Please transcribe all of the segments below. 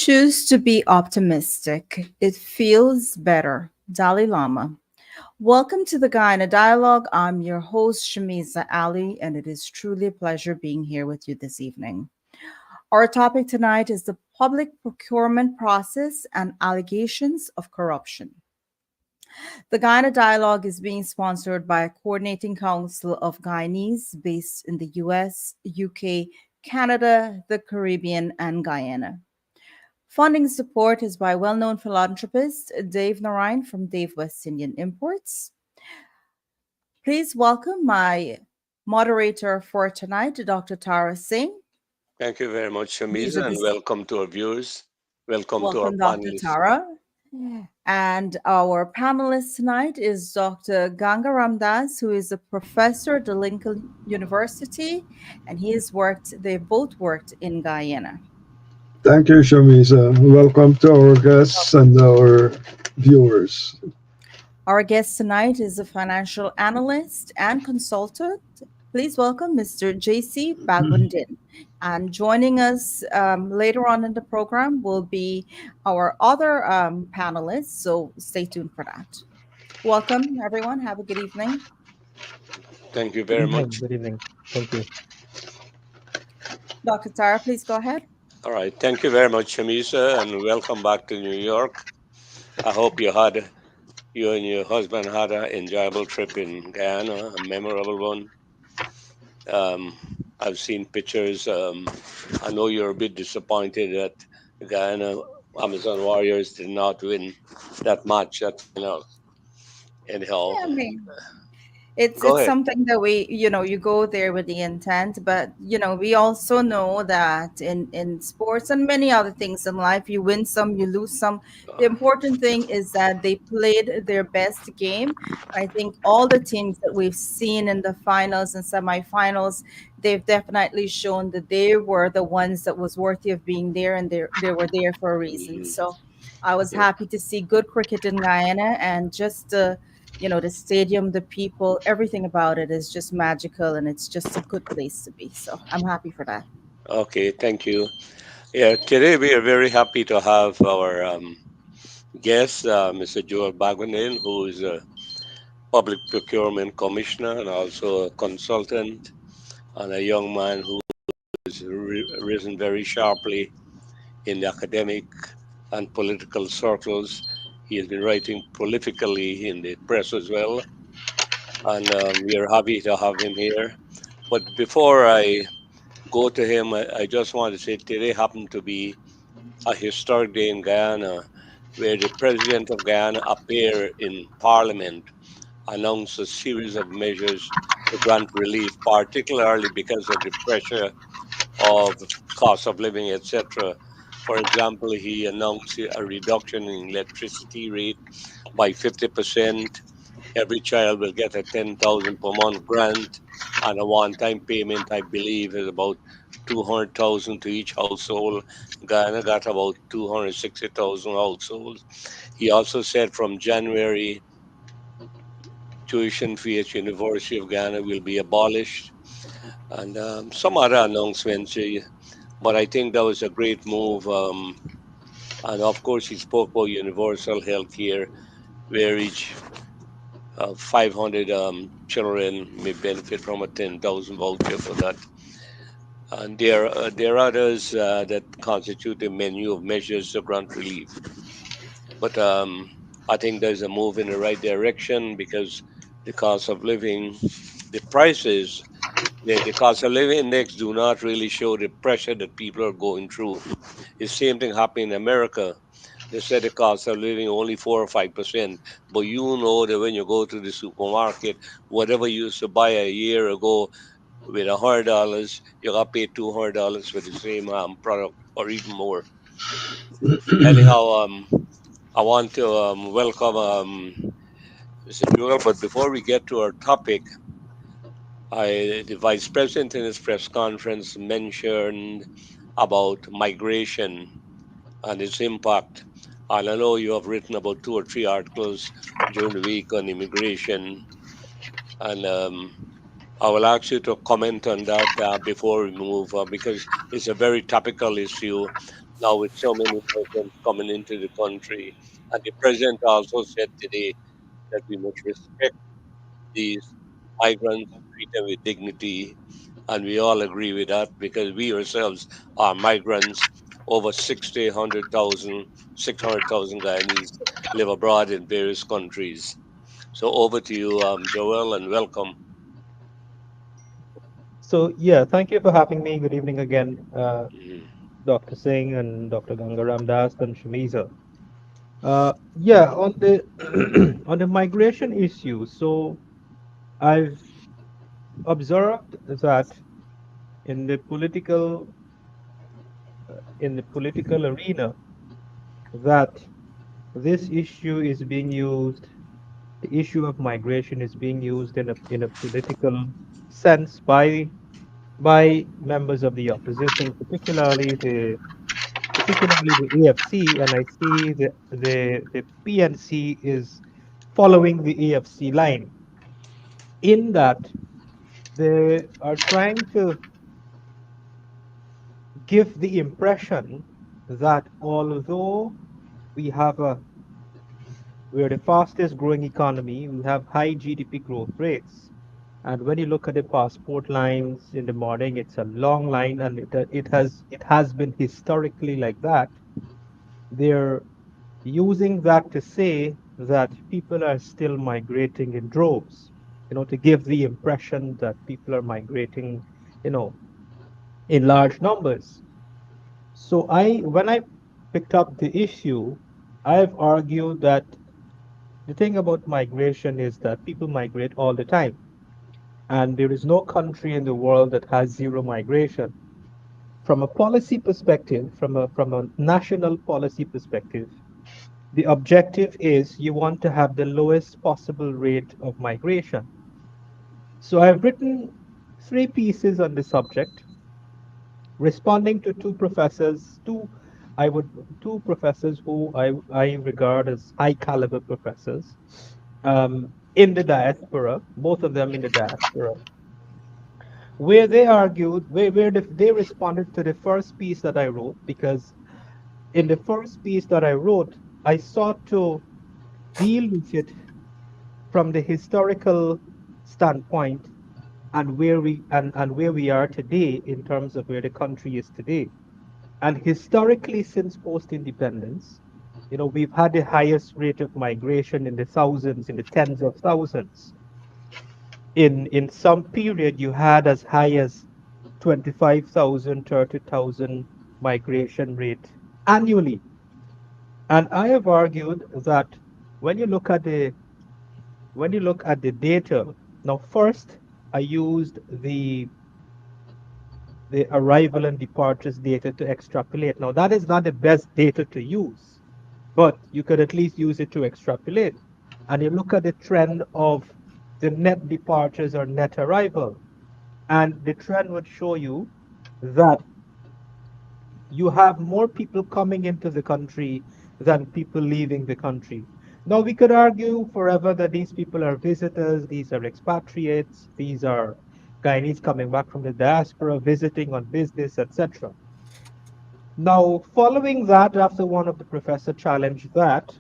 choose to be optimistic, it feels better. Dalai Lama. Welcome to the Guyana Dialogue. I'm your host, Shamiza Ali, and it is truly a pleasure being here with you this evening. Our topic tonight is the public procurement process and allegations of corruption. The Guyana Dialogue is being sponsored by a coordinating council of Guyanese based in the US, UK, Canada, the Caribbean, and Guyana. Funding support is by well known philanthropist Dave Narayan from Dave West Indian Imports. Please welcome my moderator for tonight, Dr. Tara Singh. Thank you very much, These are Shamiza, and the welcome to our viewers. Welcome to our welcome, Dr. panelists. Tara. And our panelist tonight is Dr. Ganga Ramdas, who is a professor at the Lincoln University, and they both worked in Guyana. Thank you, Shamisa. Welcome to our guests and our viewers. Our guest tonight is a financial analyst and consultant. Please welcome Mr. JC Bhagwandin. And joining us later on in the program will be our other panelists, so stay tuned for that. Welcome, everyone. Have a good evening. Thank you Good very evening. much. Good evening. Thank you. Dr. Tara, please go ahead. All right. Thank you very much, Shamiza, and welcome back to New York. I hope you and your husband had an enjoyable trip in Guyana, a memorable one. Um, I've seen pictures. I know you're a bit disappointed that the Guyana Amazon Warriors did not win that match at final. Anyhow, Yeah, I mean, it's go it's ahead. something that you go there with the intent, but we also know that in sports and many other things in life, you win some, you lose some. The important thing is that they played their best game. I think all the teams that we've seen in the finals and semifinals, they've definitely shown that they were the ones that was worthy of being there, and they were there for a reason. Mhm. So I was Yeah. happy to see good cricket in Guyana, and just the stadium, the people, everything about it is just magical, and it's just a good place to be. So I'm happy for that. Okay, thank you. Yeah, today we are very happy to have our guest, Mr. Joel Bhagwandin, who is a public procurement commissioner and also a consultant, and a young man who has risen very sharply in the academic and political circles. He has been writing prolifically in the press as well, and we are happy to have him here. But before I go to him, I just want to say today happened to be a historic day in Guyana, where the president of Guyana appeared in parliament, announced a series of measures to grant relief, particularly because of the pressure of cost of living, etc. For example, he announced a reduction in electricity rate by 50%. Every child will get a 10,000 per month grant, and a one-time payment, I believe, is about 200,000 to each household. Guyana got about 260,000 households. He also said from January, tuition fee at University of Guyana will be abolished, and some other announcements. But I think that was a great move. And of course, he spoke about universal health care, where each 500 children may benefit from a 10,000 voucher for that. And there are others that constitute a menu of measures to grant relief. But I think there's a move in the right direction because the cost of living, the prices, the cost of living index do not really show the pressure that people are going through. The same thing happened in America. They said the cost of living only 4 or 5%, but you know that when you go to the supermarket, whatever you used to buy a year ago with $100, you got paid $200 for the same product or even more. Anyhow, I want to welcome Mr. Jewel, but before we get to our topic, the vice president in his press conference mentioned about migration and its impact. And I know you have written about 2 or 3 articles during the week on immigration, and I will ask you to comment on that before we move, because it's a very topical issue now with so many migrants coming into the country. And the president also said today that we must respect these migrants, treat them with dignity. And we all agree with that because we ourselves are migrants. Over 60, 100,000, 600,000 Guyanese live abroad in various countries. So over to you, Joel, and welcome. So yeah, thank you for having me. Good evening again, Mhm. Dr. Singh and Dr. Gangaram Das and Shamiza. Yeah, on the on the migration issue, so I've observed that in the political arena, that this issue is being used, the issue of migration is being used in a political sense by members of the opposition, particularly the AFC, and I see the PNC is following the AFC line in that they are trying to give the impression that although we have a we're the fastest growing economy, we have high GDP growth rates. And when you look at the passport lines in the morning, it's a long line, and it has been historically like that. They're using that to say that people are still migrating in droves, to give the impression that people are migrating, you know, in large numbers. So when I picked up the issue, I've argued that the thing about migration is that people migrate all the time, and there is no country in the world that has zero migration. From a policy perspective, from a national policy perspective, the objective is you want to have the lowest possible rate of migration. So I've written three pieces on the subject, responding to I would two professors who I regard as high caliber professors in the diaspora, both of them in the diaspora, where they argued, they responded to the first piece that I wrote, because in the first piece that I wrote, I sought to deal with it from the historical standpoint and where we are today in terms of where the country is today. And historically, since post-independence, we've had the highest rate of migration in the thousands, in the tens of thousands. In some period, you had as high as 25,000, 30,000 migration rate annually. And I have argued that when you look at the data, now first I used the arrival and departures data to extrapolate. Now that is not the best data to use, but you could at least use it to extrapolate. And you look at the trend of the net departures or net arrival, and the trend would show you that you have more people coming into the country than people leaving the country. Now, we could argue forever that these people are visitors, these are expatriates, these are Guyanese coming back from the diaspora, visiting on business, etc. Now, following that, after one of the professor challenged that,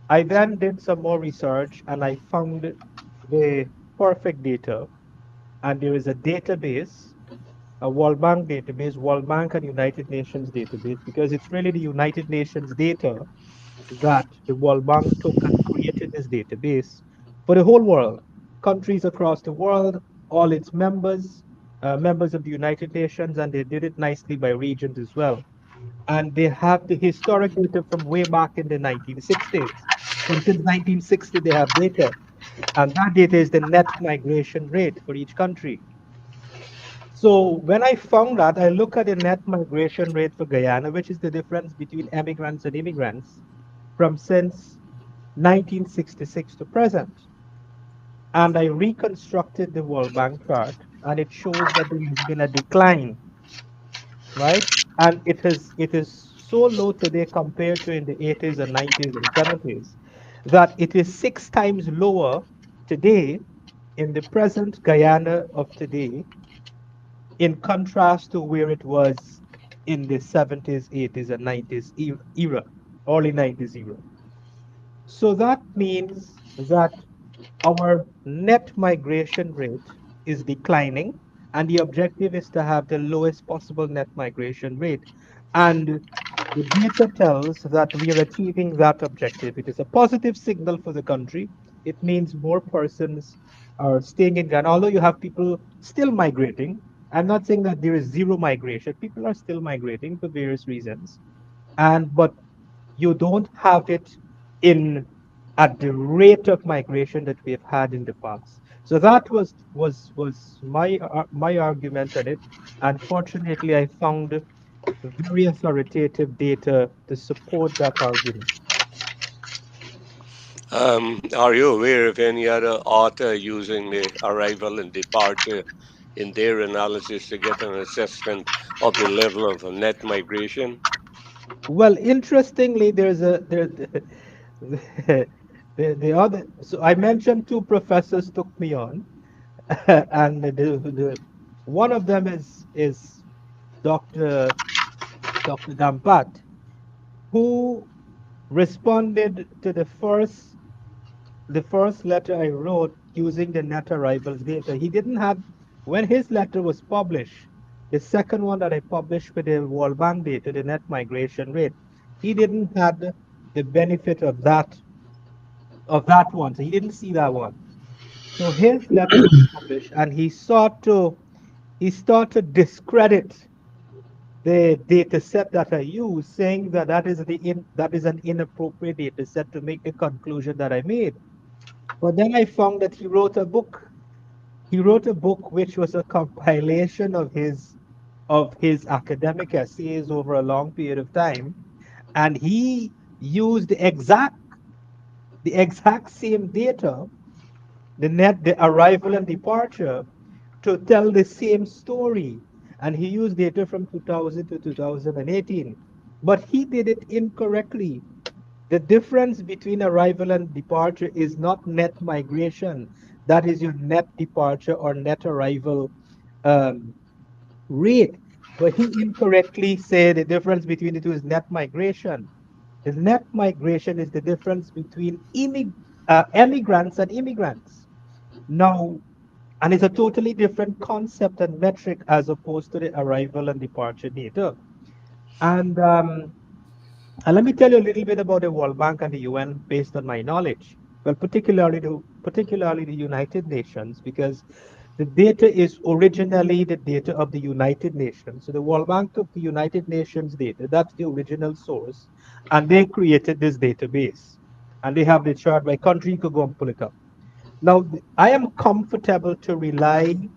I then did some more research and I found the perfect data. And there is a database, a World Bank database, World Bank and United Nations database, because it's really the United Nations data that the World Bank took and created this database for the whole world, countries across the world, all its members, members of the United Nations, and they did it nicely by regions as well. And they have the historic data from way back in the 1960s. From since 1960, they have data, and that data is the net migration rate for each country. So when I found that, I look at the net migration rate for Guyana, which is the difference between emigrants and immigrants from since 1966 to present. And I reconstructed the World Bank chart, and it shows that there has been a decline, right? And it is so low today compared to in the 80s and 90s and 70s that it is 6 times lower today in the present Guyana of today in contrast to where it was in the 70s, 80s, and 90s era, early 90s era. So that means that our net migration rate is declining, and the objective is to have the lowest possible net migration rate. And the data tells that we are achieving that objective. It is a positive signal for the country. It means more persons are staying in Ghana, although you have people still migrating. I'm not saying that there is zero migration. People are still migrating for various reasons. And but you don't have it in at the rate of migration that we have had in the past. So that was my argument on it. Unfortunately, I found very authoritative data to support that argument. Are you aware of any other author using the arrival and departure in their analysis to get an assessment of the level of net migration? Well, interestingly, there's a there the other. So I mentioned two professors took me on, and the one of them is Dr. Dampat, who responded to the first letter I wrote using the net arrivals data. He didn't have when his letter was published, the second one that I published with the World Bank data, the net migration rate, he didn't have the benefit of that one. So he didn't see that one. So his letter was published, and he started to discredit the data set that I use, saying that that is an inappropriate data set to make the conclusion that I made. But then I found that he wrote a book. He wrote a book which was a compilation of his academic essays over a long period of time, and he used the exact same data, the arrival and departure, to tell the same story. And he used data from 2000 to 2018, but he did it incorrectly. The difference between arrival and departure is not net migration. That is your net departure or net arrival um, rate. But he incorrectly said the difference between the two is net migration. The net migration is the difference between emigrants and immigrants. Now, and it's a totally different concept and metric as opposed to the arrival and departure data. And let me tell you a little bit about the World Bank and the UN based on my knowledge. Well, particularly the United Nations, because the data is originally the data of the United Nations. So the World Bank took the United Nations data, that's the original source, and they created this database. And they have the chart by country, you could go and pull it up. Now, I am comfortable to rely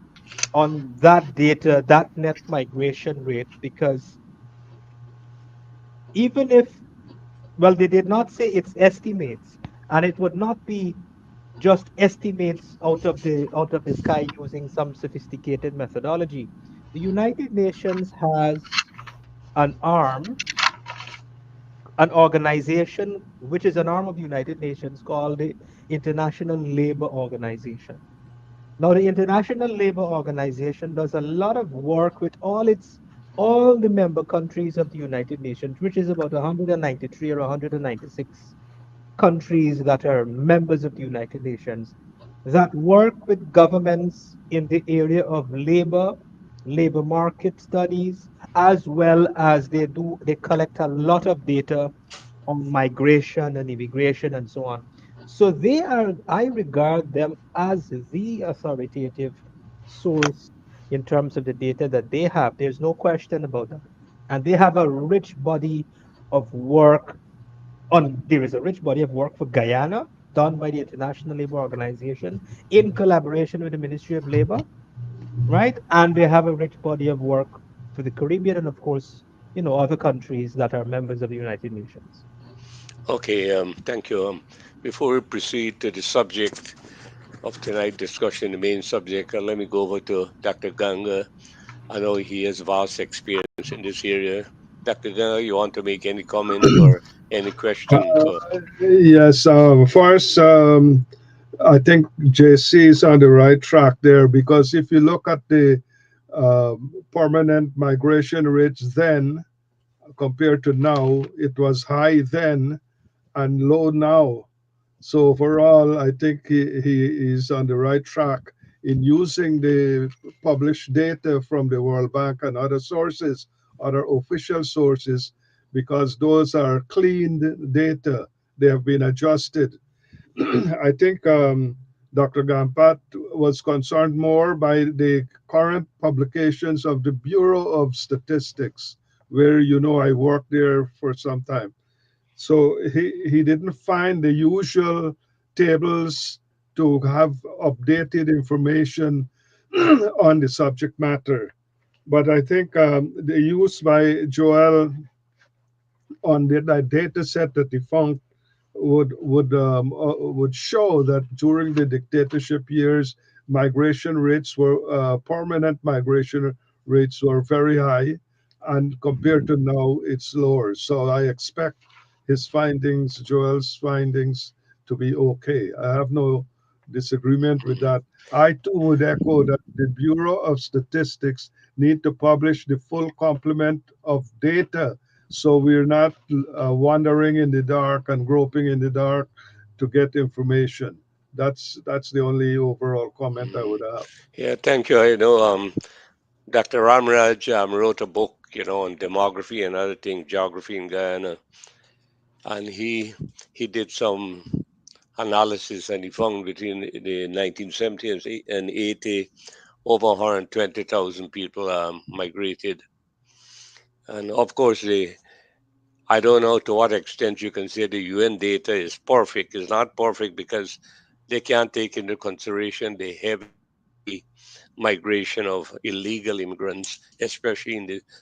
on that data, that net migration rate, because even if, well, they did not say it's estimates, and it would not be just estimates out of the sky using some sophisticated methodology. The United Nations has an arm, an organization which is an arm of the United Nations called the International Labour Organization. Now, the International Labour Organization does a lot of work with all the member countries of the United Nations, which is about 193 or 196 countries that are members of the United Nations, that work with governments in the area of labor market studies, as well as they collect a lot of data on migration and immigration and so on. So I regard them as the authoritative source in terms of the data that they have. There's no question about that. And they have a rich body of work there is a rich body of work for Guyana done by the International Labour Organization in collaboration with the Ministry of Labor, right? And they have a rich body of work for the Caribbean and, of course, other countries that are members of the United Nations. Okay, thank you. Before we proceed to the subject of tonight's discussion, the main subject, let me go over to Dr. Ganga. I know he has vast experience in this area. Dr. Ganga, you want to make any comment or any question Uh, to? yes, first, I think JC is on the right track there because if you look at the Permanent migration rates then compared to now, it was high then and low now. So overall, I think he is on the right track in using the published data from the World Bank and other sources, other official sources, because those are cleaned data. They have been adjusted. I think Dr. Gampat was concerned more by the current publications of the Bureau of Statistics, where I worked there for some time. So he didn't find the usual tables to have updated information on the subject matter. But I think the use by Joel on that data set that he found would show that during the dictatorship years, permanent migration rates were very high, and compared to now, it's lower. So I expect Joel's findings, to be okay. I have no disagreement with that. I too would echo that the Bureau of Statistics need to publish the full complement of data so we're not wandering in the dark and groping in the dark to get information. That's the only overall comment I would have. Yeah, thank you. Dr. Ramraj wrote a book, on demography and other things, geography in Guyana, and he did some analysis, and he found between the 1970s and 80, over 120,000 people migrated. And of course, I don't know to what extent you can say the UN data is perfect. It's not perfect because they can't take into consideration the heavy migration of illegal immigrants, especially in the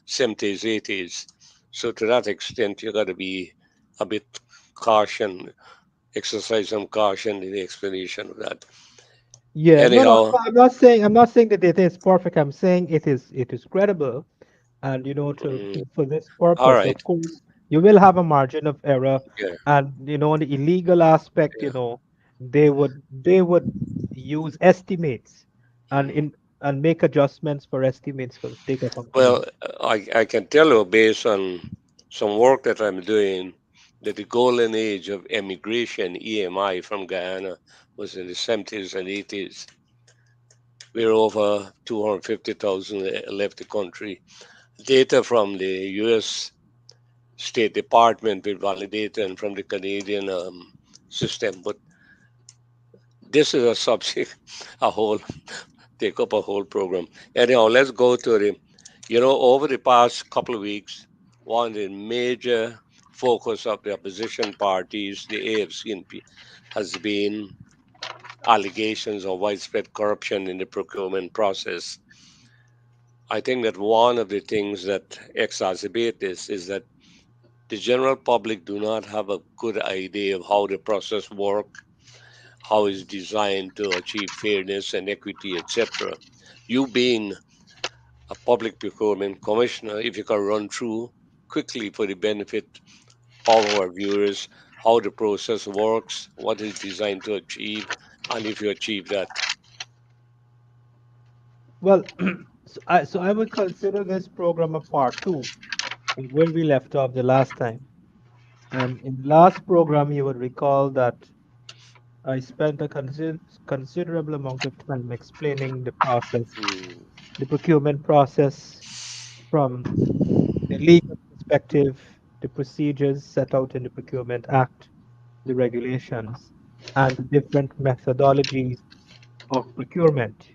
70s, 80s. So to that extent, you got to be a bit caution, exercise some caution in the explanation of that. Yeah, no, no, Anyhow, I'm not saying that it is perfect. I'm saying it is credible, and mm, for this all purpose, right, of course, you will have a margin of error, yeah, and on the illegal aspect, yeah. they would use estimates, and Mm. in and make adjustments for estimates for the sake of Well, comparison. I can tell you based on some work that I'm doing that the golden age of emigration, EMI, from Guyana was in the 70s and 80s. We're over 250,000 left the country. Data from the US State Department will validate and from the Canadian system. But this is a subject, a whole, take up a whole program. Anyhow, let's go to over the past couple of weeks, one of the major focus of the opposition parties, the AFCNP, has been allegations of widespread corruption in the procurement process. I think that one of the things that exacerbate this is that the general public do not have a good idea of how the process works, how it's designed to achieve fairness and equity, etc. You being a public procurement commissioner, if you can run through quickly for the benefit of our viewers how the process works, what is designed to achieve, and if you achieve that. Well, so I would consider this program a part two, where we left off the last time. And in the last program, you would recall that I spent a considerable amount of time explaining the process, Mm, the procurement process from the legal perspective, the procedures set out in the Procurement Act, the regulations, and the different methodologies of procurement.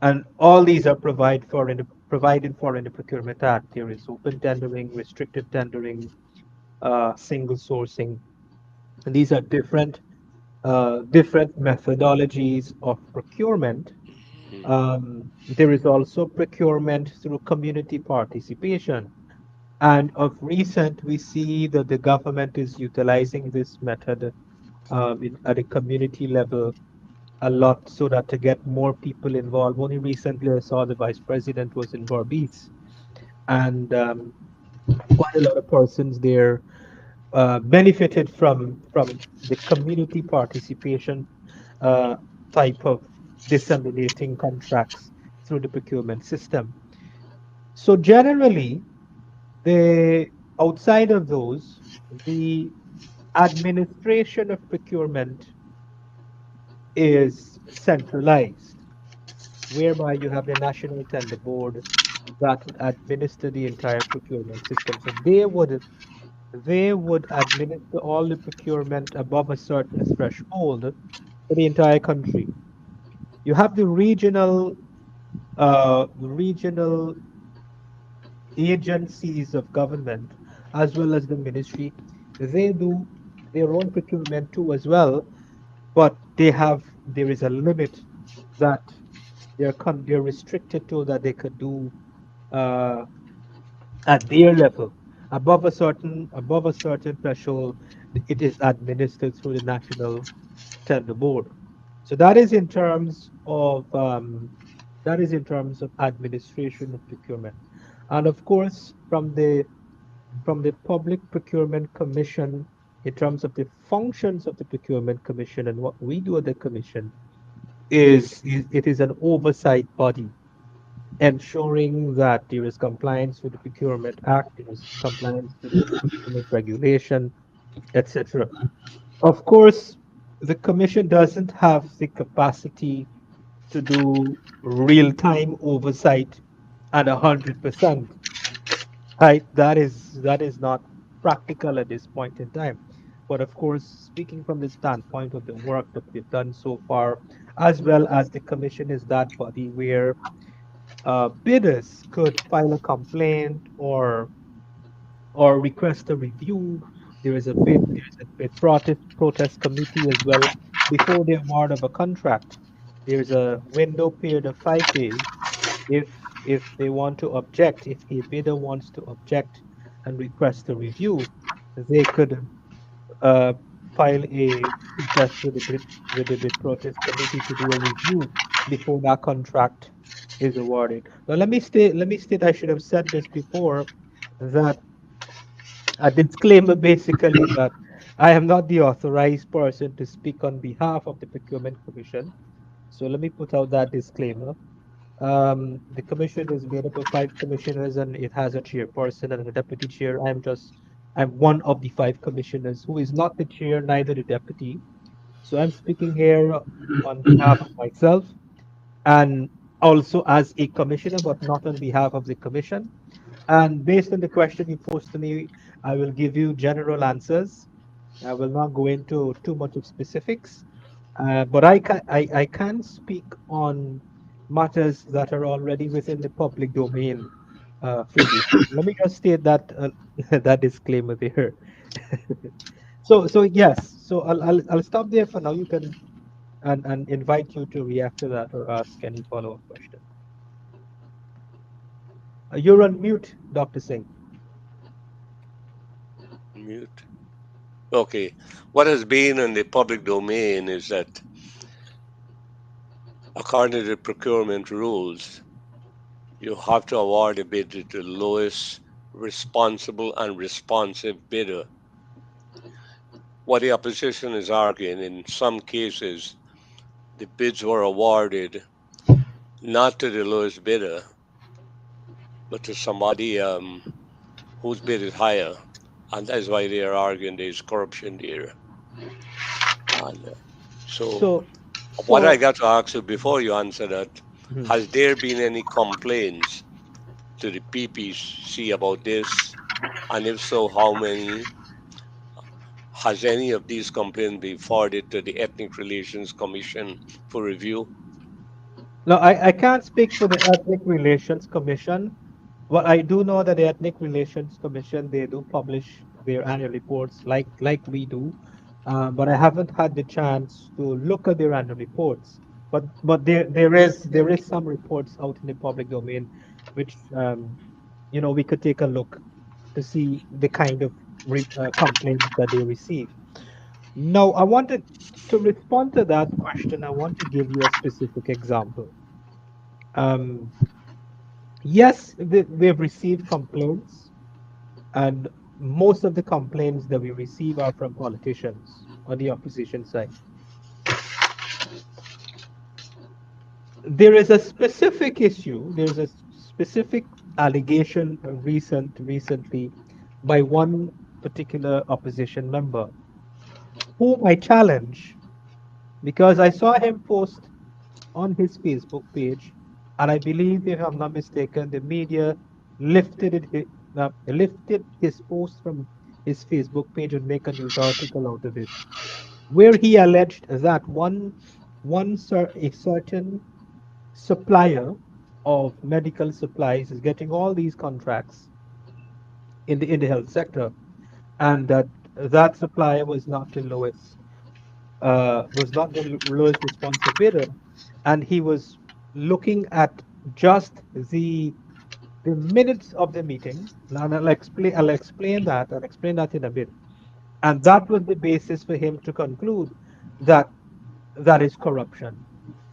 And all these are provided for in the Procurement Act. There is open tendering, restricted tendering, single sourcing, and these are different methodologies of procurement. mm, There is also procurement through community participation. And of recent, we see that the government is utilizing this method at a community level a lot so that to get more people involved. Only recently, I saw the vice president was in Barbados, and quite a lot of persons there benefited from the community participation uh, type of disseminating contracts through the procurement system. So generally, the outside of those, the administration of procurement is centralized, whereby you have the National Tender Board that would administer the entire procurement system. So they would administer all the procurement above a certain threshold for the entire country. You have the regional agencies of government as well as the ministry. They do their own procurement too as well, but there is a limit that they're restricted to that they could do uh, at their level. Above a certain threshold, it is administered through the National Tender Board. So that is in terms of administration of procurement. And of course, from the Public Procurement Commission, in terms of the functions of the Procurement Commission and what we do at the Commission, is it is an oversight body ensuring that there is compliance with the Procurement Act, there is compliance with the procurement regulation, etc. Of course, the Commission doesn't have the capacity to do real-time oversight at 100%. Right? That is not practical at this point in time. But of course, speaking from the standpoint of the work that we've done so far, as well as the commission is that body where bidders could file a complaint or request a review. There is a bid protest committee as well before the award of a contract. There's a window period of 5 days if if they want to object, if a bidder wants to object and request a review, they could uh, file a protest with the bid protest committee to do a review before that contract is awarded. Now let me state I should have said this before that a disclaimer basically that I am not the authorized person to speak on behalf of the Procurement Commission. So let me put out that disclaimer. The commission is made up of 5 commissioners and it has a chairperson and a deputy chair. I'm one of the 5 commissioners who is not the chair, neither the deputy. So I'm speaking here on behalf of myself and also as a commissioner, but not on behalf of the commission. And based on the question you posed to me, I will give you general answers. I will not go into too much of specifics, but I can speak on matters that are already within the public domain freely. Let me just state that that disclaimer there. So yes, so I'll stop there for now. You can and invite you to react to that or ask any follow-up question. You're on mute, Dr. Singh. Mute. Okay. What has been in the public domain is that, according to the procurement rules, you have to award a bid to the lowest responsible and responsive bidder. What the opposition is arguing, in some cases, the bids were awarded not to the lowest bidder, but to somebody whose bid is higher. And that's why they are arguing there's corruption there. And so, So what I so got to ask you before you answer that, mhm. has there been any complaints to the PPC about this? And if so, how many? Has any of these complaints been forwarded to the Ethnic Relations Commission for review? No, I can't speak for the Ethnic Relations Commission. But I do know that the Ethnic Relations Commission, they do publish their annual reports like we do. But I haven't had the chance to look at their annual reports. But there is some reports out in the public domain which we could take a look to see the kind of complaints that they receive. Now, I wanted to respond to that question. I want to give you a specific example. Um, yes, we've received complaints, and most of the complaints that we receive are from politicians on the opposition side. there is a specific issue, there's a specific allegation recently by one particular opposition member whom I challenge because I saw him post on his Facebook page, and I believe, if I'm not mistaken, the media lifted his post from his Facebook page and make a news article out of it, where he alleged that a certain supplier of medical supplies is getting all these contracts in the health sector, and that supplier was not the lowest responsive bidder, and he was looking at just the minutes of the meeting. Now I'll explain that in a bit. And that was the basis for him to conclude that that is corruption.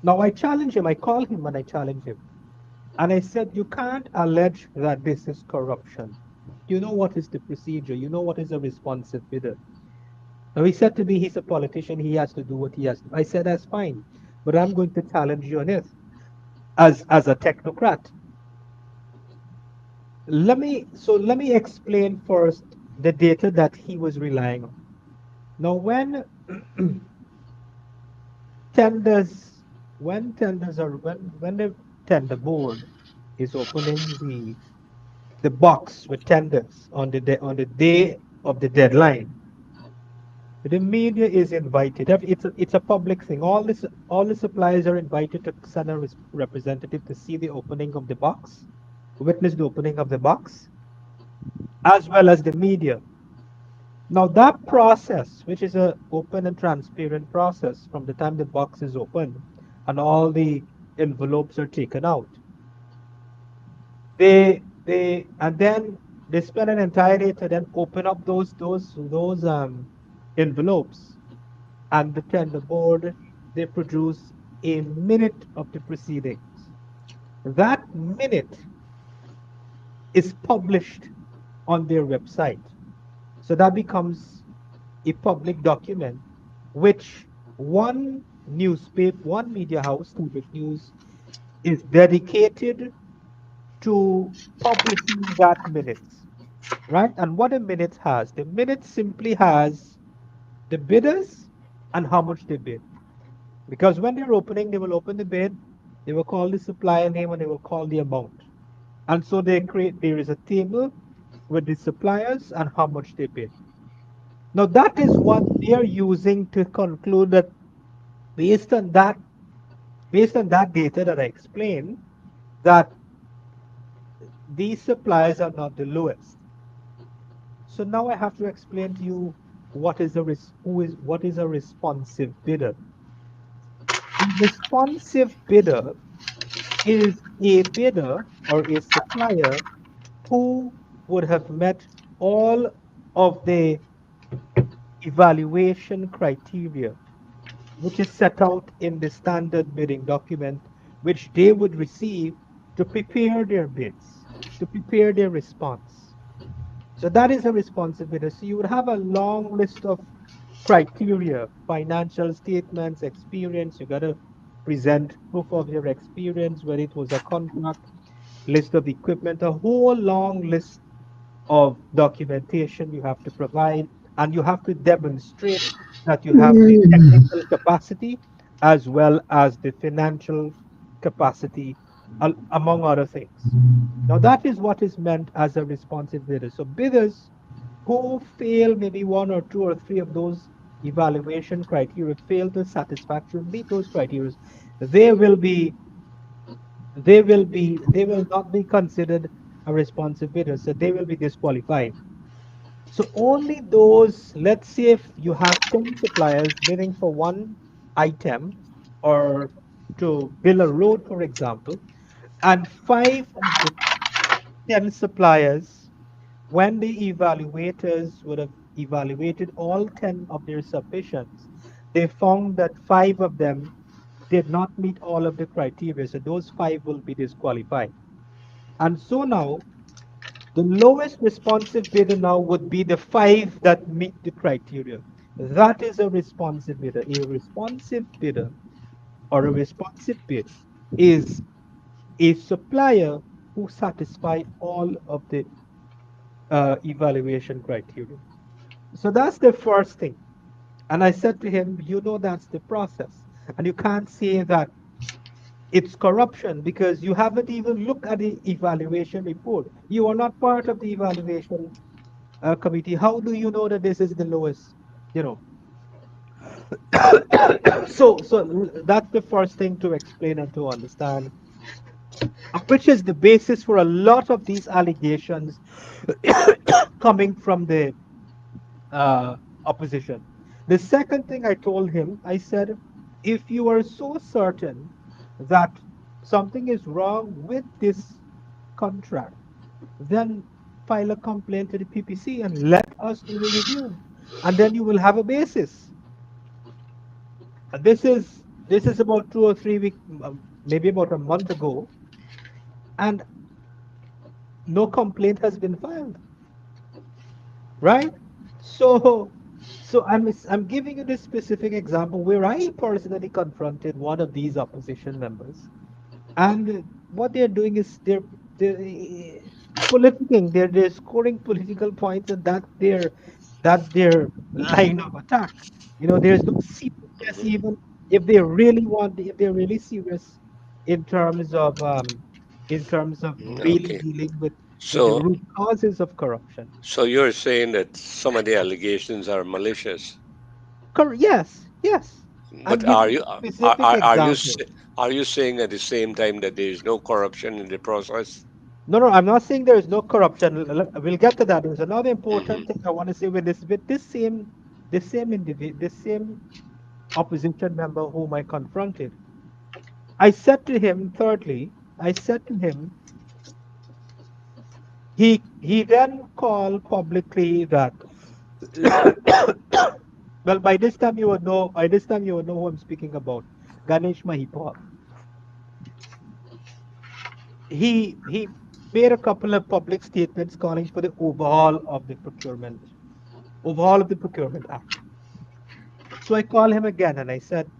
Now I challenge him, I call him and I challenge him. And I said, you can't allege that this is corruption. You know what is the procedure, you know what is a responsive bidder. Now he said to me, he's a politician, he has to do what he has to. I said, that's fine, but I'm going to challenge you on it as a technocrat. Let me explain first the data that he was relying on. Now, tenders, when tenders are when the tender board is opening the box with tenders on on the day of the deadline, the media is invited. It's a public thing. All the suppliers are invited to send a representative to see the opening of the box, witness the opening of the box, as well as the media. Now that process, which is a open and transparent process from the time the box is opened and all the envelopes are taken out, they and then they spend an entire day to then open up those envelopes, and the tender board, they produce a minute of the proceedings. That minute is published on their website. So that becomes a public document, which one media house, Public News, is dedicated to publishing that minutes, right? And what a minute has, the minute simply has the bidders and how much they bid. Because when they're opening, they will open the bid, they will call the supplier name, and they will call the amount. And so there is a table with the suppliers and how much they bid. Now that is what they are using to conclude that based on that based on that data that I explained, that these suppliers are not the lowest. So now I have to explain to you what is a responsive bidder. A responsive bidder is a bidder or a supplier who would have met all of the evaluation criteria which is set out in the standard bidding document, which they would receive to prepare their bids, to prepare their response. So that is a responsibility. So you would have a long list of criteria, financial statements, experience. You got to present proof of your experience, whether it was a contract, list of equipment, a whole long list of documentation you have to provide, and you have to demonstrate that you have the technical capacity as well as the financial capacity, among other things. Now, that is what is meant as a responsive bidder. So, bidders who fail maybe one or two or three of those evaluation criteria, fail to satisfactorily meet those criteria, they will be they will not be considered a responsive bidder, so they will be disqualified. So only those, let's say if you have 10 suppliers bidding for one item, or to build a road, for example, and five of the 10 suppliers, when the evaluators would have evaluated all 10 of their submissions, they found that five of them did not meet all of the criteria, so those five will be disqualified. And so now, the lowest responsive bidder now would be the five that meet the criteria. That is a responsive bidder. A responsive bidder or a responsive bid. is a supplier who satisfy all of the evaluation criteria. So that's the first thing. And I said to him, you know, that's the process. And you can't say that it's corruption because you haven't even looked at the evaluation report. You are not part of the evaluation committee. How do you know that this is the lowest? You know, so that's the first thing to explain and to understand, which is the basis for a lot of these allegations coming from the uh, opposition. The second thing I told him, I said, if you are so certain that something is wrong with this contract, then file a complaint to the PPC and let us do the review. And then you will have a basis. This is about 2 or 3 weeks, maybe about a month ago, and no complaint has been filed, right? So, so I'm giving you this specific example where I personally confronted one of these opposition members, and what they're doing is they're politicking. They're scoring political points, and that's their line of attack. You know, there's no seriousness Hmm. even if they're really serious in terms of really Okay. dealing with the So, root causes of corruption. so you're saying that some of the allegations are malicious, Yes, yes. I'm but giving you specific are you examples. are you saying at the same time that there is no corruption in the process? No, no, I'm not saying there is no corruption. We'll get to that. There's another important thing Hmm. I want to say with this same opposition member whom I confronted. I said to him, thirdly, I said to him, he then called publicly that well, by this time you would know who I'm speaking about. Ganesh Mahipal. He made a couple of public statements calling for the overhaul of the Procurement Act. So I called him again and I said,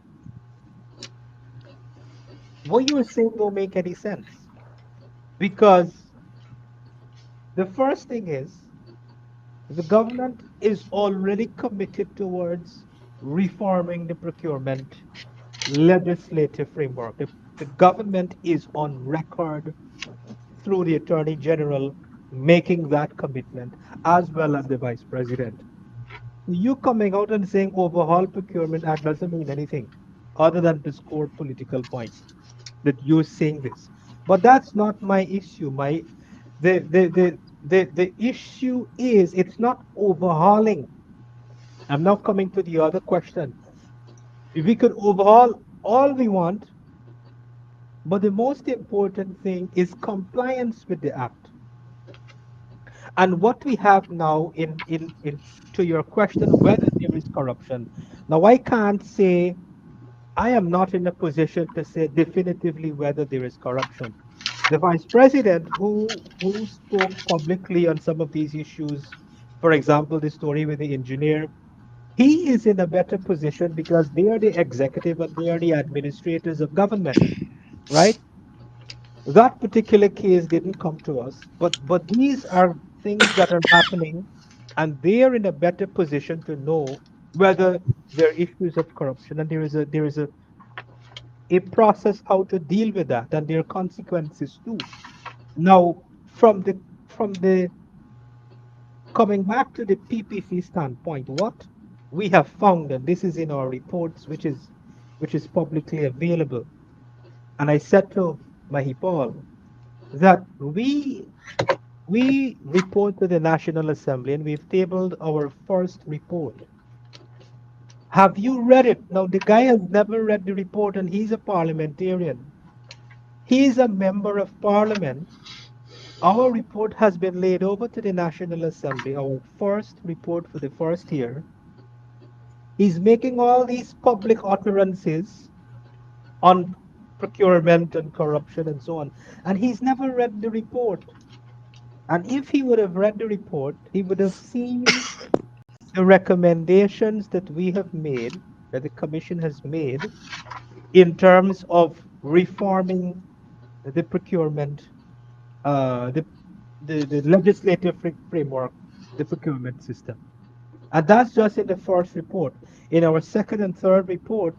what you are saying don't make any sense. Because the first thing is the government is already committed towards reforming the procurement legislative framework. The government is on record through the Attorney General making that commitment, as well as the Vice President. You coming out and saying overhaul Procurement Act doesn't mean anything other than to score political points that you're saying this. But that's not my issue. The issue is it's not overhauling. I'm now coming to the other question. If we could overhaul all we want, but the most important thing is compliance with the act. And what we have now in to your question whether there is corruption. Now I can't say I am not in a position to say definitively whether there is corruption. The vice president who spoke publicly on some of these issues, for example, the story with the engineer, he is in a better position because they are the executive and they are the administrators of government, right? That particular case didn't come to us, but these are things that are happening, and they are in a better position to know whether there are issues of corruption, and there is a process how to deal with that, and there are consequences too. Now, from the coming back to the PPC standpoint, what we have found, and this is in our reports, which is publicly available, and I said to Mahipal that we report to the National Assembly, and we've tabled our first report. Have you read it? Now, the guy has never read the report, and he's a parliamentarian. He's a member of parliament. Our report has been laid over to the National Assembly, our first report for the first year. He's making all these public utterances on procurement and corruption and so on, and he's never read the report. And if he would have read the report, he would have seen the recommendations that we have made, that the Commission has made, in terms of reforming the procurement, the the legislative framework, the procurement system. And that's just in the first report. In our second and third report,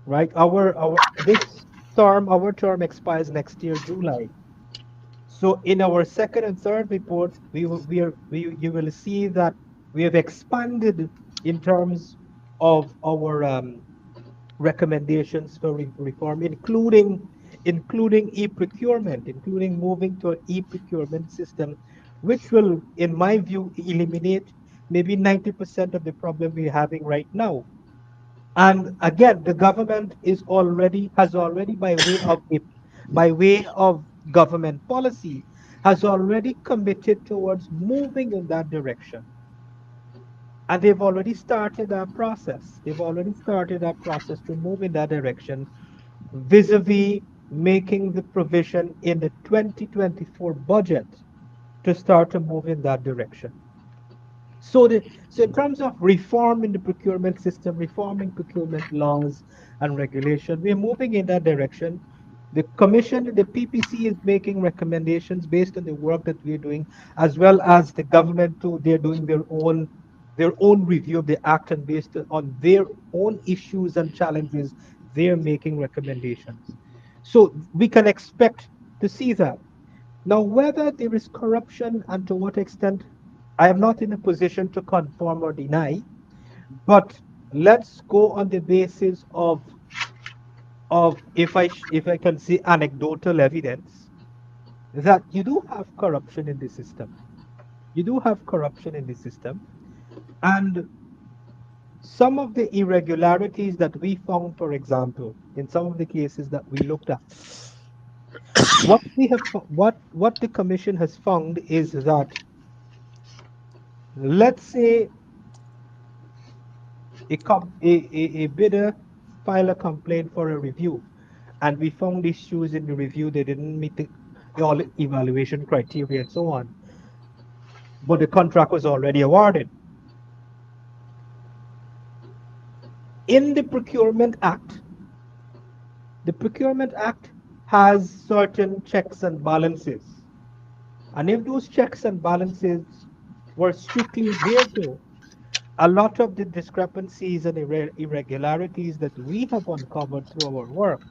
right? Our this term, our term expires next year, July. So in our second and third report, we you will see that we have expanded in terms of our recommendations for reform, including e-procurement, including moving to an e-procurement system, which will, in my view, eliminate maybe 90% of the problem we're having right now. And again, the government has already by way of government policy has already committed towards moving in that direction. And they've already started that process. They've already started that process to move in that direction vis-a-vis making the provision in the 2024 budget to start to move in that direction. So in terms of reform in the procurement system, reforming procurement laws and regulation, we're moving in that direction. The commission, the PPC is making recommendations based on the work that we're doing, as well as the government too. They're doing their own review of the act, and based on their own issues and challenges, they're making recommendations. So we can expect to see that. Now, whether there is corruption and to what extent, I am not in a position to confirm or deny, but let's go on the basis of if I can see anecdotal evidence that you do have corruption in the system. You do have corruption in the system, and some of the irregularities that we found, for example, in some of the cases that we looked at, what the commission has found is that, let's say a bidder file a complaint for a review, and we found issues in the review. They didn't meet the all evaluation criteria and so on, but the contract was already awarded. In the Procurement Act has certain checks and balances. And if those checks and balances were strictly adhered to, a lot of the discrepancies and irregularities that we have uncovered through our work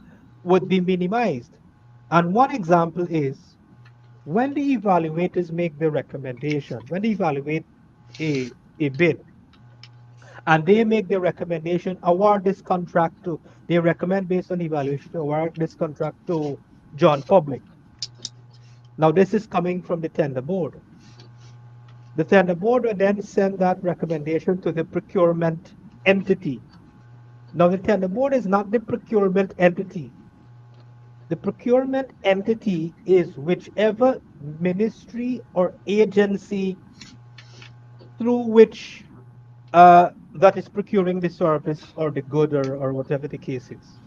would be minimized. And one example is when the evaluators make the recommendation, when they evaluate a bid, and they make the recommendation, award this contract to, they recommend based on evaluation to award this contract to John Public. Now, this is coming from the tender board. The tender board will then send that recommendation to the procurement entity. Now, the tender board is not the procurement entity. The procurement entity is whichever ministry or agency through which that is procuring the service or the good, or whatever the case is.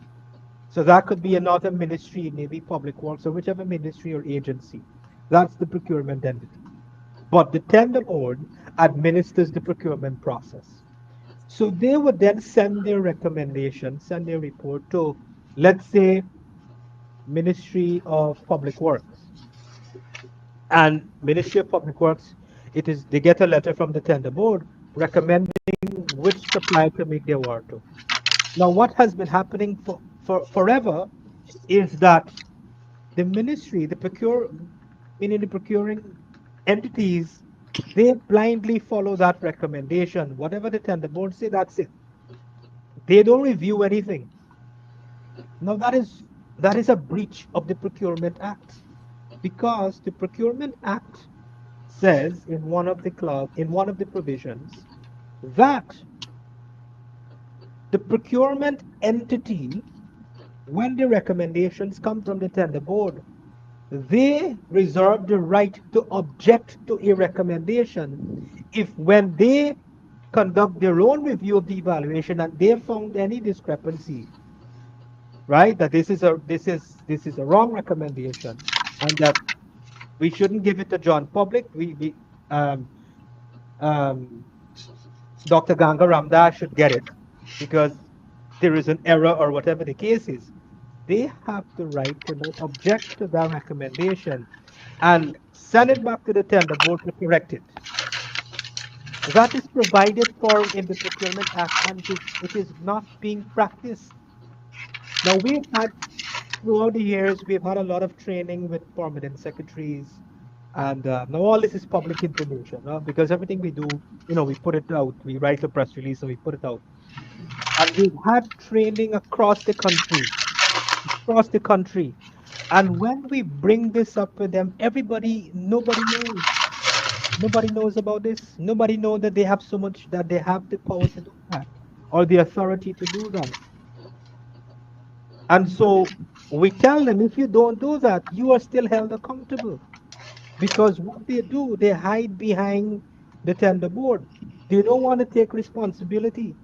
So that could be another ministry, maybe public works or whichever ministry or agency. That's the procurement entity. But the tender board administers the procurement process. So they would then send their recommendation, send their report to, let's say, Ministry of Public Works. And Ministry of Public Works, it is they get a letter from the tender board recommending which supplier to make the award to. Now, what has been happening for forever is that the ministry, meaning the procuring entities, they blindly follow that recommendation. Whatever the tender board say, that's it. They don't review anything. Now, that is a breach of the Procurement Act, because the Procurement Act says in one of the provisions that the procurement entity, when the recommendations come from the tender board, they reserve the right to object to a recommendation if, when they conduct their own review of the evaluation and they found any discrepancy, right, that this is a wrong recommendation, and that we shouldn't give it to John Public. We um, um, Dr. Ganga Ramdas should get it because there is an error or whatever the case is. they have the right to now object to that recommendation and send it back to the tender board to correct it. That is provided for in the Procurement Act, and it is not being practiced. Now, we've had throughout the years, we've had a lot of training with permanent secretaries, and now all this is public information, because everything we do, we put it out. We write a press release and we put it out. And we've had training across the country. And when we bring this up with them, nobody knows. Nobody knows about this. Nobody knows that they have so much, that they have the power to do that or the authority to do that. And so we tell them, if you don't do that, you are still held accountable. Because what they do, they hide behind the tender board. They don't want to take responsibility.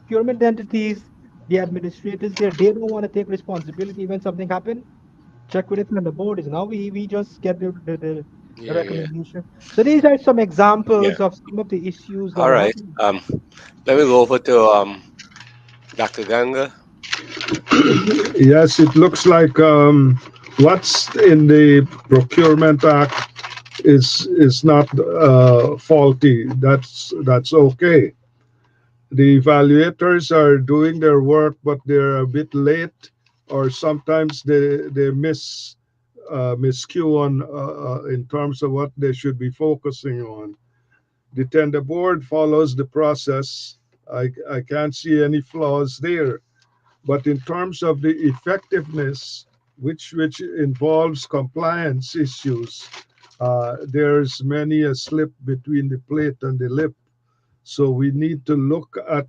Procurement entities, the administrators there, they don't want to take responsibility when something happened. Check with it on the board is now we just get the Yeah, yeah, recommendation. So these are some yeah. examples of some of the issues that All are right. happening. Let me go over to Dr. Ganga. Yes, it looks like what's in the Procurement Act is not faulty. That's okay. The evaluators are doing their work, but they're a bit late, or sometimes they miscue on in terms of what they should be focusing on. The tender board follows the process. I can't see any flaws there. But in terms of the effectiveness, which involves compliance issues, there's many a slip between the plate and the lip. So we need to look at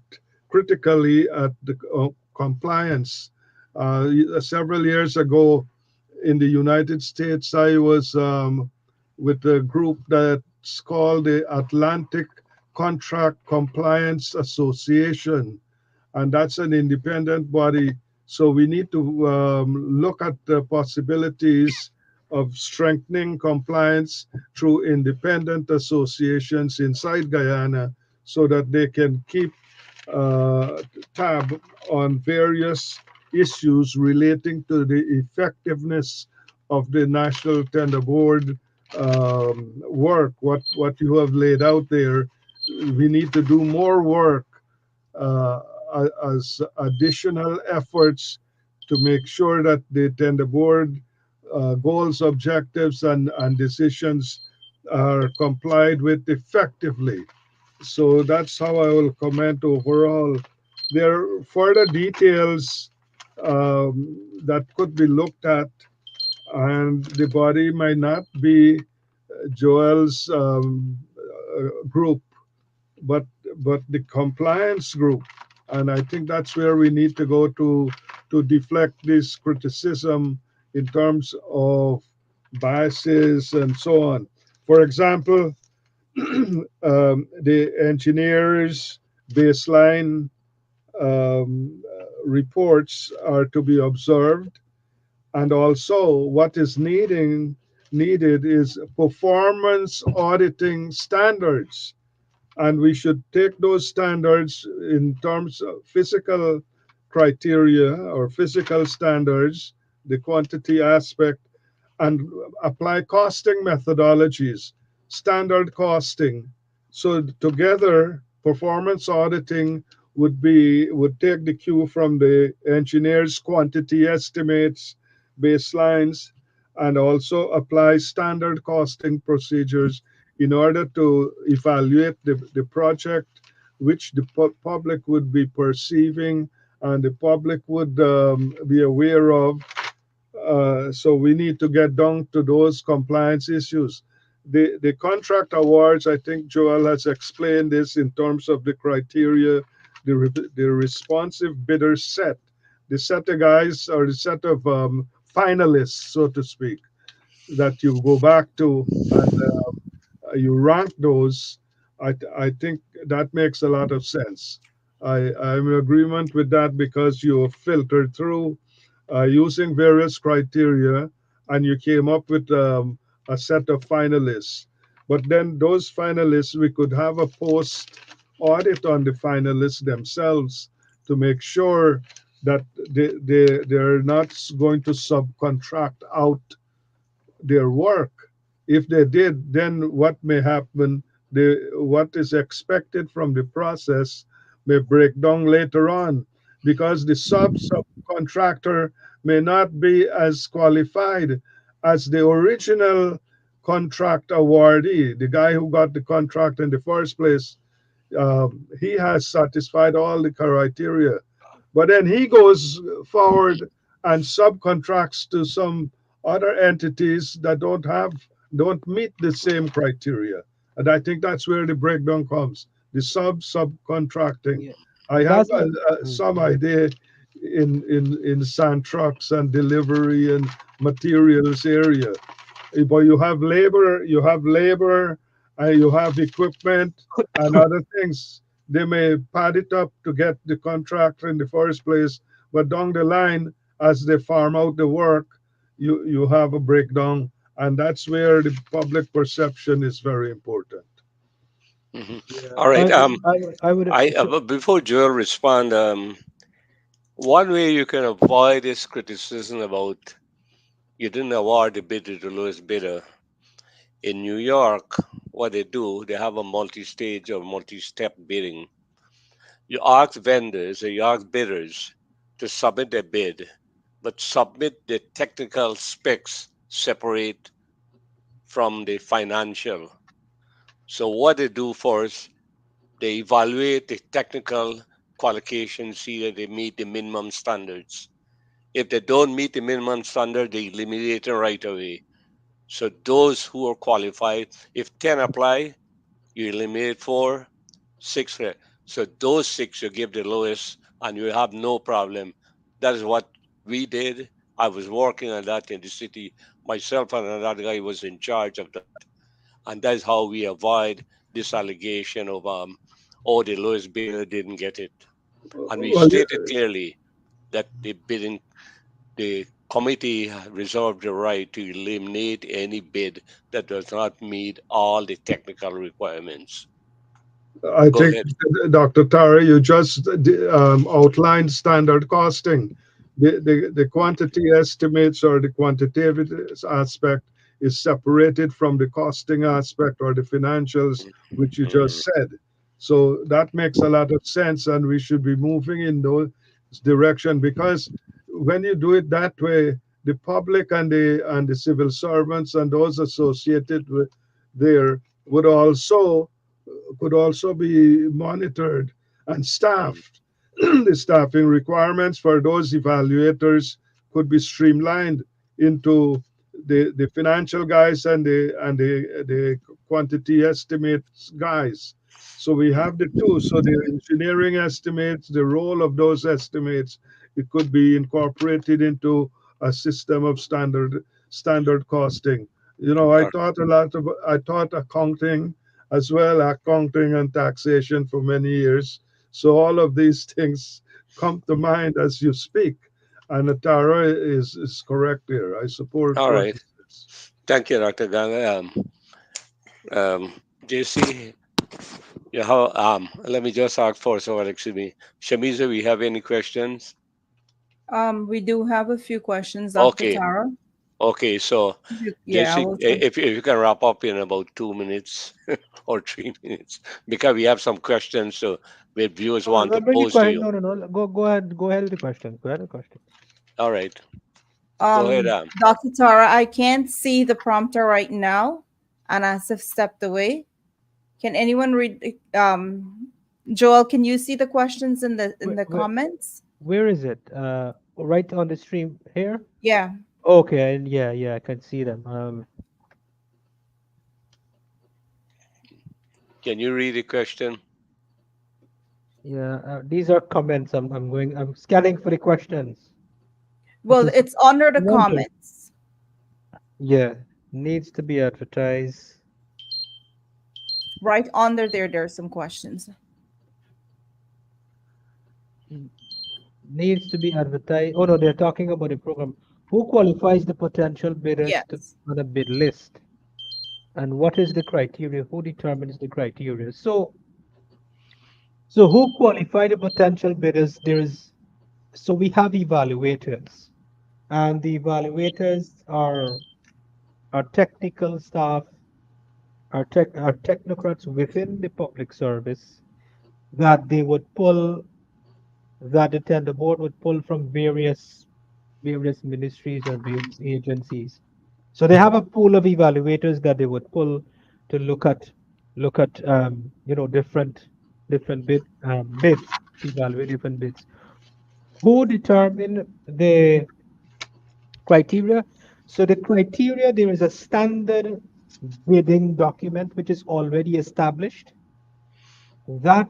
critically at the compliance. Several years ago in the United States, I was with a group that's called the Atlantic Contract Compliance Association, and that's an independent body. So we need to look at the possibilities of strengthening compliance through independent associations inside Guyana so that they can keep uh, tab on various issues relating to the effectiveness of the National Tender Board work, what you have laid out there. We need to do more work uh, as additional efforts to make sure that the tender board goals, objectives, and decisions are complied with effectively. So that's how I will comment overall. There are further details that could be looked at, and the body might not be Joel's group, but the compliance group, and I think that's where we need to go to deflect this criticism in terms of biases and so on. For example, the engineers baseline reports are to be observed, and also what is needed is performance auditing standards, and we should take those standards in terms of physical criteria or physical standards, the quantity aspect, and apply costing methodologies, standard costing. So together, performance auditing would take the cue from the engineers' quantity estimates, baselines, and also apply standard costing procedures in order to evaluate the project which the public would be perceiving and the public would be aware of. So we need to get down to those compliance issues. The contract awards, I think Joel has explained this in terms of the criteria, the responsive bidder set, the set of guys or the set of finalists, so to speak, that you go back to and you rank those. I think that makes a lot of sense. I'm in agreement with that because you have filtered through using various criteria, and you came up with a set of finalists. But then those finalists, we could have a post audit on the finalists themselves to make sure that they're not going to subcontract out their work. If they did, then what may happen, what is expected from the process may break down later on because the subcontractor may not be as qualified as the original contract awardee, the guy who got the contract in the first place. He has satisfied all the criteria. But then he goes forward and subcontracts to some other entities that don't meet the same criteria. And I think that's where the breakdown comes. The subcontracting. Yeah, I have that's what. Mm. some idea in sand trucks and delivery and materials area, but you have labor, you have equipment and other things. They may pad it up to get the contract in the first place, but down the line, as they farm out the work, you have a breakdown, and that's where the public perception is very important. Mhm. Yeah, All right. I would. So, But before Joel respond, one way you can avoid this criticism about you didn't award the bidder to the lowest bidder in New York, what they do, they have a multi-stage or multi-step bidding. You ask vendors or you ask bidders to submit their bid, but submit the technical specs separate from the financial. So what they do first, they evaluate the technical qualifications, see that they meet the minimum standards. If they don't meet the minimum standard, they eliminate it right away. So those who are qualified, if 10 apply, you eliminate four, six. So those six you give the lowest, and you have no problem. That is what we did. I was working on that in the city. Myself and another guy was in charge of that, and that is how we avoid this allegation of oh, the lowest bidder didn't get it. And we Well, stated clearly that the committee reserved the right to eliminate any bid that does not meet all the technical requirements. I Go think, ahead. Dr. Tara, you just outlined standard costing. The quantity estimates or the quantitative aspect is separated from the costing aspect or the financials, which you Mhm. just said. So that makes a lot of sense, and we should be moving in those direction because when you do it that way, the public and the civil servants and those associated with there would also could also be monitored and Mhm. staffed. The staffing requirements for those evaluators could be streamlined into the financial guys and the quantity estimates guys. So we have the two. So the engineering estimates, the role of those estimates, it could be incorporated into a system of standard costing. All I taught accounting as well, accounting and taxation for many years. So all of these things come to mind as you speak. And Tara is correct here. I support all what right. he says. Thank you, Dr. Ganga. Um, JC, yeah, let me just ask for so excuse me. Shamiza, we have any questions? We do have a few questions, Dr. Okay. Tara. Okay. So, Yeah, I JC, will say. if you can wrap up in about 2 minutes or 3 minutes, because we have some questions so where viewers oh, want no, to bring the pose to question. you. No, no, no. Go ahead with the question. Go ahead with the question. All right. Go ahead. Dr. Tara, I can't see the prompter right now, and as if stepped away. Can anyone read? Joel, can you see the questions in Where, the where, comments? where is it? Right on the stream here. Yeah. Okay, and yeah, yeah, I can see them. Can you read the question? Yeah, these are comments. I'm scanning for the questions. It Well, is it's under the mentioned. comments. Yeah, needs to be advertised. Right under there, there's some questions. N- Needs to be advertised. Oh no, they're talking about the program. Who qualifies the potential bidders to Yes. on a bid list? And what is the criteria? Who determines the criteria? So who qualify the potential bidders? There is So we have evaluators, and the evaluators are technical staff, are technocrats within the public service that they would pull, that the tender board would pull from various ministries or various agencies. So they have a pool of evaluators that they would pull to look at different bids, to evaluate different bids. Who determine the criteria? So the criteria, there is a standard bidding document which is already established, that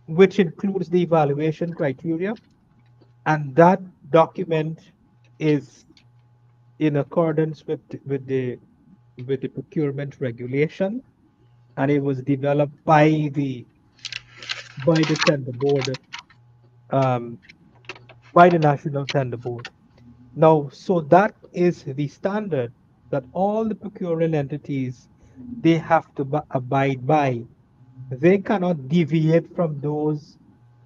which includes the evaluation criteria, and that document is in accordance with the procurement regulation, and it was developed by the tender board, um, by the national tender board. Now, so that is the standard that all the procuring entities, they have to abide by. They cannot deviate from those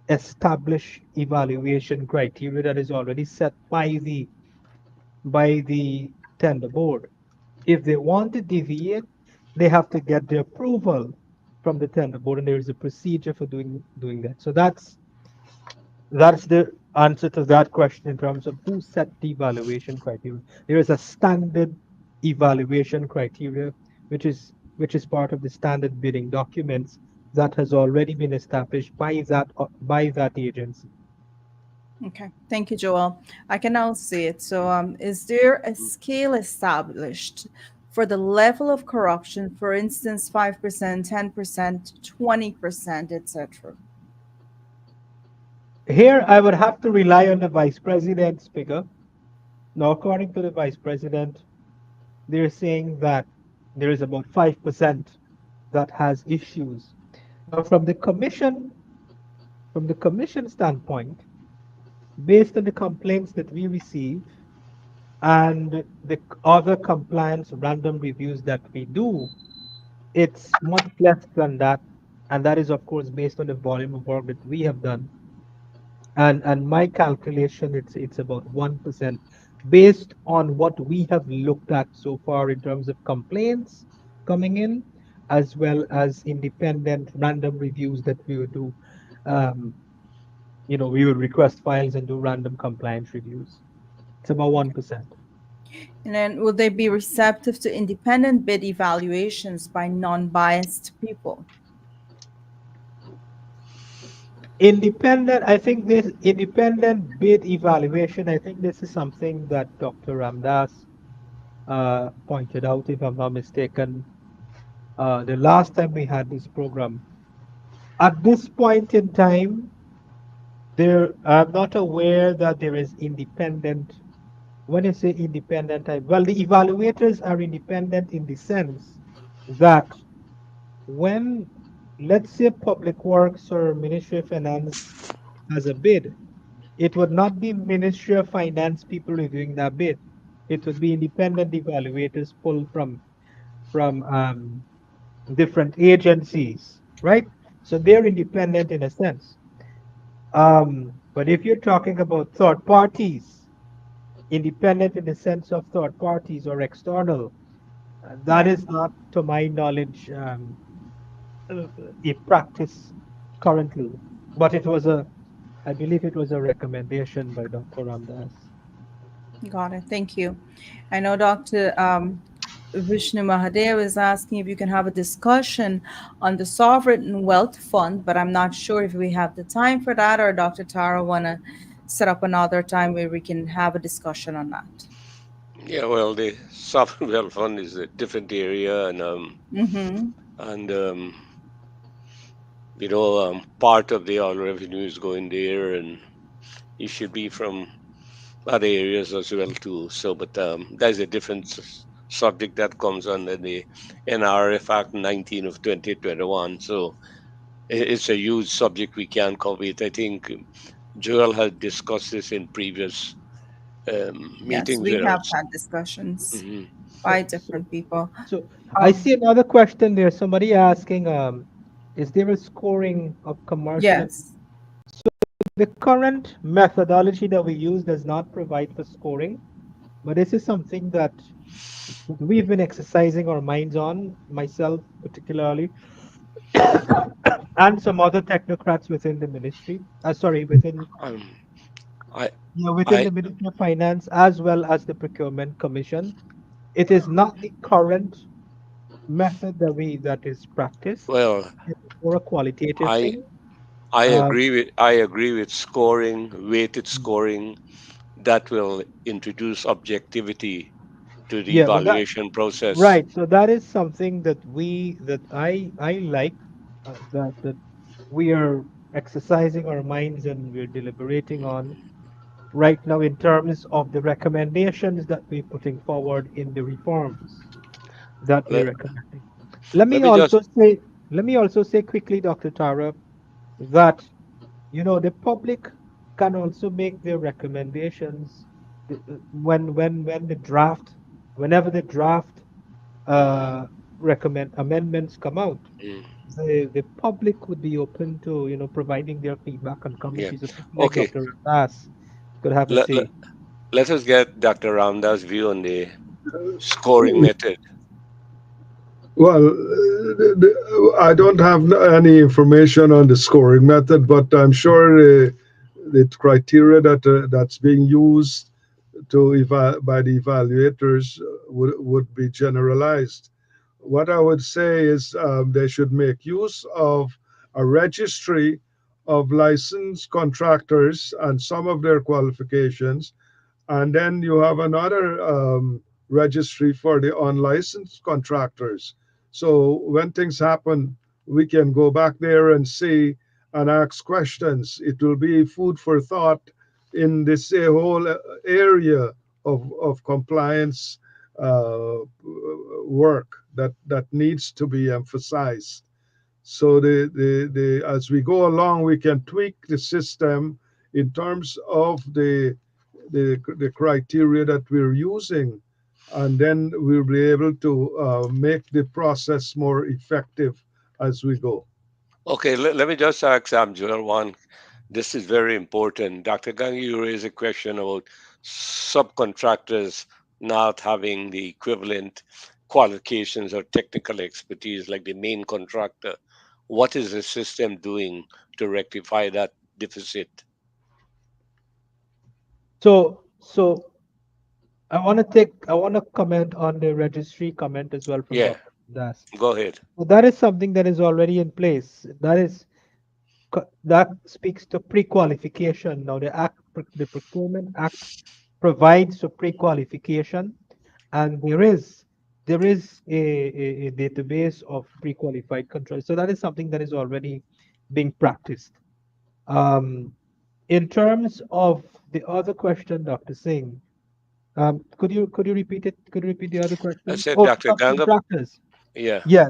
established evaluation criteria that is already set by the tender board. If they want to deviate, they have to get the approval from the tender board, and there is a procedure for doing that. So that's the answer to that question in terms of who set the evaluation criteria. There is a standard evaluation criteria, which is part of the standard bidding documents that has already been established by that agency. Okay, thank you, Joel. I can now see it. So, is there a scale established for the level of corruption? For instance, 5%, 10%, 20%, etc. Here, I would have to rely on the vice president's figure. Now, according to the vice president, they're saying that there is about 5% that has issues. Now, from the commission standpoint, based on the complaints that we receive and the other compliance random reviews that we do, it's much less than that. And that is, of course, based on the volume of work that we have done. And my calculation, it's about 1% based on what we have looked at so far in terms of complaints coming in, as well as independent random reviews that we would do. Um, we would request files and do random compliance reviews. It's about 1%. And then, will they be receptive to independent bid evaluations by non biased people? I think this independent bid evaluation, I think this is something that Dr. Ramdas pointed out, if I'm not mistaken, the last time we had this program. At this point in time, I'm not aware that there is independent. When I say independent, well, the evaluators are independent in the sense that when, let's say, Public Works or Ministry of Finance has a bid, it would not be Ministry of Finance people reviewing that bid. It would be independent evaluators pulled from different agencies, right? So they're independent in a sense. But if you're talking about third parties, independent in the sense of third parties or external, that Right. is not, to my knowledge, uh, a practice currently. But I believe it was a recommendation by Dr. Ramdas. Got it. Thank you. I know Dr. Vishnu Mahadev is asking if you can have a discussion on the sovereign wealth fund, but I'm not sure if we have the time for that, or Dr. Tara want to set up another time where we can have a discussion on that. Yeah, well, the sovereign wealth fund is a different area, Mm-hmm. and part of the oil revenue is going there, and it should be from other areas as well too. So, but that's a different subject that comes under the NRF Act 19 of 2021. So it's a huge subject we can't cover it. I think Joel had discussed this in previous Yes, meetings we with have us. had discussions Hmm. by So, so, different people. so I Um, see another question there. Somebody asking, is there a scoring of commercial? yes. the current methodology that we use does not provide for scoring, but this is something that we've been exercising our minds on, myself particularly, and some other technocrats within the ministry. Sorry, within Um, I, yeah, within I, the Ministry of Finance as well as the Procurement Commission. It is not the current method that is practiced. well, It's more a qualitative I, thing. Um, I agree with scoring, weighted scoring that will introduce objectivity to the yeah, but that evaluation process. right. So that is something that I like that we are exercising our minds and we're deliberating on right now in terms of the recommendations that we're putting forward in the reforms that we're Let, recommending. Let let me me just also say, let me also say quickly, Dr. Tara, that the public can also make their recommendations when the draft, whenever the draft uh, recommend amendments come out. mm, The public would be open to providing their feedback on yeah. committees. So people like Okay. Dr. Ras could have a Let, let, say. let us get Dr. Ramda's view on the scoring method. Well, I don't have any information on the scoring method, but I'm sure the criteria that's being used by the evaluators would be generalized. What I would say is they should make use of a registry of licensed contractors and some of their qualifications, and then you have another registry for the unlicensed contractors. So when things happen, we can go back there and see and ask questions. It will be food for thought in this whole area of compliance work that needs to be emphasized. So as we go along, we can tweak the system in terms of the criteria that we're using, and then we'll be able to make the process more effective as we go. Okay, let me just ask Joel one. This is very important. Dr. Gangi, you raised a question about subcontractors not having the equivalent qualifications or technical expertise like the main contractor. What is the system doing to rectify that deficit? So I want to comment on the registry comment as well from Yeah, Dr. Das. go ahead. So that is something that is already in place. That speaks to pre-qualification. Now the Procurement Act provides for pre-qualification, and there is a database of pre-qualified controllers. So that is something that is already being practiced. Um, in terms of the other question, Dr. Singh, could you repeat it? Could you repeat the other I question? said, Oh, Dr. Ganga, subcontractors. yeah. Yeah,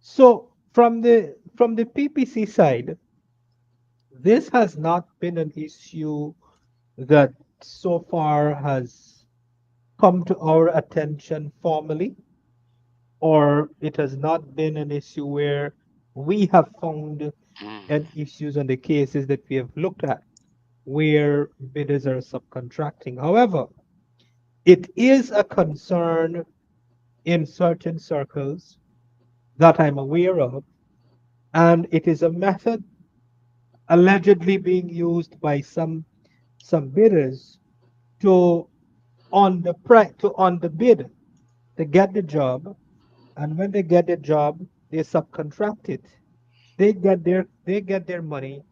so from the PPC side, this has not been an issue that so far has come to our attention formally, or it has not been an issue where we have found Mm, any issues on the cases that we have looked at where bidders are subcontracting. However, it is a concern in certain circles that I'm aware of, and it is a method allegedly being used by some bidders to on the bid to get the job, and when they get the job, they subcontract it. They get their money,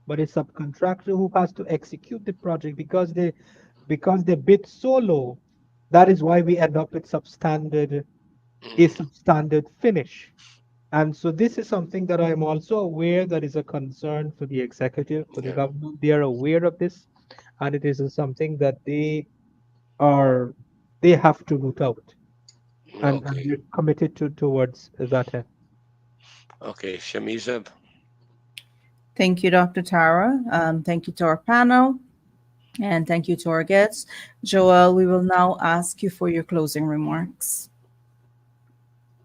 but a subcontractor who has to execute the project because they bid so low. That is why we end up with a mm, substandard finish. And so this is something that I'm also aware that is a concern for the executive, for the yeah. government. They are aware of this, and it is something that are they have to root out, and Okay. they're committed towards that end. Okay. Shamizab. Thank you, Dr. Tara. Thank you to our panel. And thank you to our guests. Joel, we will now ask you for your closing remarks.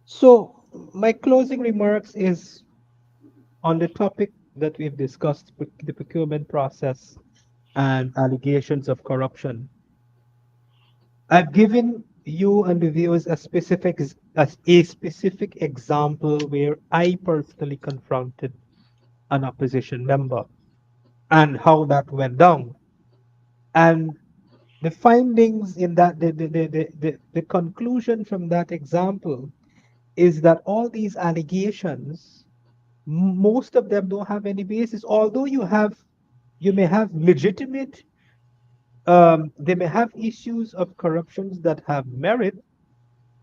So my closing remarks is on the topic that we've discussed the procurement process and allegations of corruption, I've given you and the viewers a specific example where I personally confronted an opposition member and how that went down. And the findings in that the conclusion from that example is that all these allegations, most of them don't have any basis. Although you may have legitimate, they may have issues of corruptions that have merit,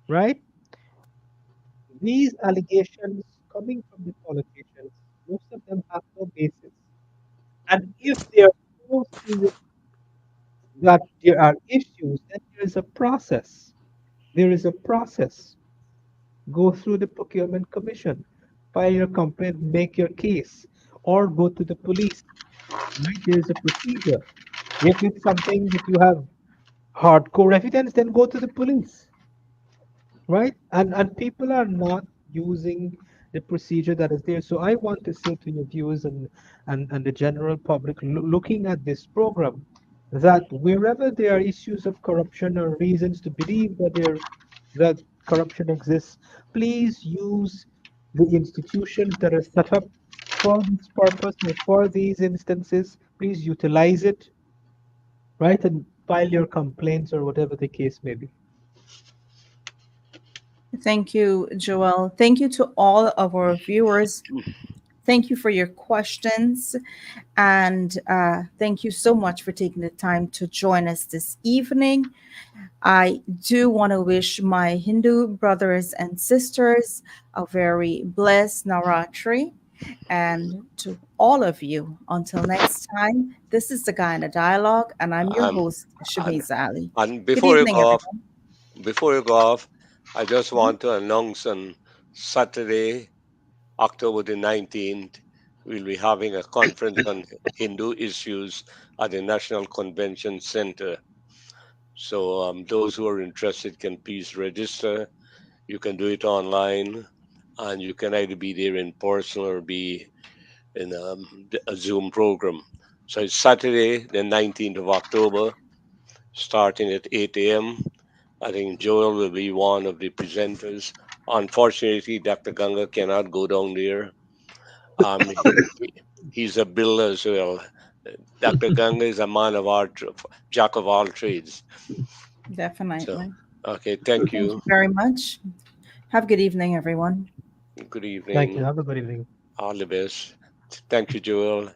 right? These allegations coming from the politicians, most of them have no basis. And if they are so serious that there are issues, then there is a process. There is a process. Go through the procurement commission, file your complaint, make your case, or go to the police. Right? There is a procedure. If it's something that you have hardcore evidence, then go to the police. Right? And people are not using the procedure that is there. So I want to say to your viewers and the general public looking at this program that wherever there are issues of corruption or reasons to believe that corruption exists, please use the institutions that are set up for this purpose or for these instances. Please utilize it, right? And file your complaints or whatever the case may be. Thank you, Joel. Thank you to all of our viewers. Thank you for your questions. And thank you so much for taking the time to join us this evening. I do want to wish my Hindu brothers and sisters a very blessed Navratri. And to all of you, until next time, this is the Guyana Dialogue, and I'm your Um, host, and Shamiza Ali. and Good before you evening, go off, everyone. I just want to announce on Saturday, October the 19th, we'll be having a conference on Hindu issues at the National Convention Center. So those who are interested can please register. You can do it online, and you can either be there in person or be in a Zoom program. So it's Saturday, the 19th of October, starting at 8 a.m. I think Joel will be one of the presenters. Unfortunately, Dr. Ganga cannot go down there. He's a builder as well. Dr. Ganga is a man of art, jack of all trades. So, Definitely. okay, thank Thank you. you very much. Have a good evening, everyone. Good Thank you. evening. Have a good evening. All the best. Thank you, Joel.